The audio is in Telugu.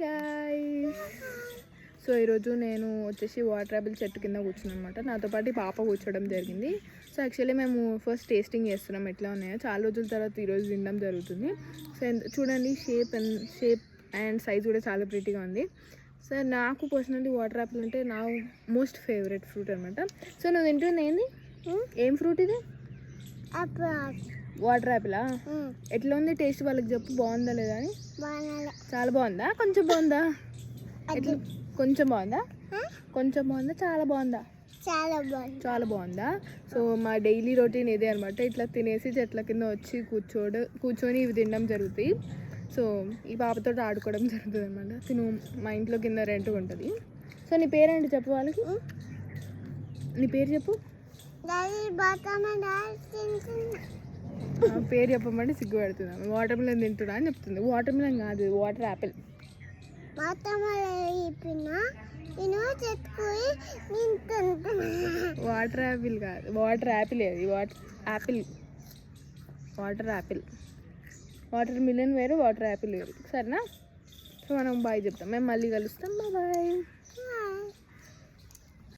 గాయ్స్, సో ఈరోజు నేను వచ్చేసి వాటర్ యాపిల్ చెట్టు కింద కూర్చున్నాను అనమాట. నాతో పాటు పాప కూర్చోవడం జరిగింది. సో యాక్చువల్లీ మేము ఫస్ట్ టేస్టింగ్ చేస్తున్నాం ఎట్లా ఉన్నాయో. చాలా రోజుల తర్వాత ఈరోజు తినడం జరుగుతుంది. సో చూడండి, షేప్ అండ్ సైజ్ కూడా చాలా ప్రిటీగా ఉంది. సో నాకు పర్సనల్లీ వాటర్ యాపిల్ అంటే నా మోస్ట్ ఫేవరెట్ ఫ్రూట్ అనమాట. సో నువ్వు తింటుంది ఏంది? ఏం ఫ్రూట్ ఇది? వాటర్ యాపిలా? ఎట్లా ఉంది టేస్ట్? వాళ్ళకి చెప్పు, బాగుందా లేదా అని. చాలా బాగుందా? కొంచెం బాగుందా? ఎట్లా? కొంచెం బాగుందా? కొంచెం బాగుందా? చాలా బాగుందా? చాలా బాగుందా? సో మా డైలీ రొటీన్ ఇదే అనమాట. ఇట్లా తినేసి చెట్ల కింద వచ్చి కూర్చొని ఇవి తినడం జరుగుతాయి. సో ఈ పాపతో ఆడుకోవడం జరుగుతుంది అనమాట. తిను మా ఇంట్లో కింద రెంట్గా ఉంటుంది. సో నీ పేరేంటి చెప్పు వాళ్ళకి. నీ పేరు చెప్పు. పేరు చెప్పమంటే సిగ్గుపడుతున్నాను. వాటర్ మిలన్ తింటున్నా అని చెప్తుంది. వాటర్ మిలన్ కాదు, వాటర్ యాపిల్. వాటర్ యాపిల్ కాదు, వాటర్ యాపిల్. అది వాటర్ యాపిల్. వాటర్ మిలన్ వేరు, వాటర్ యాపిల్ వేరు. సరేనా? సో మనం బాయ్ చెప్తాం. మేము మళ్ళీ కలుస్తాం. బాయ్.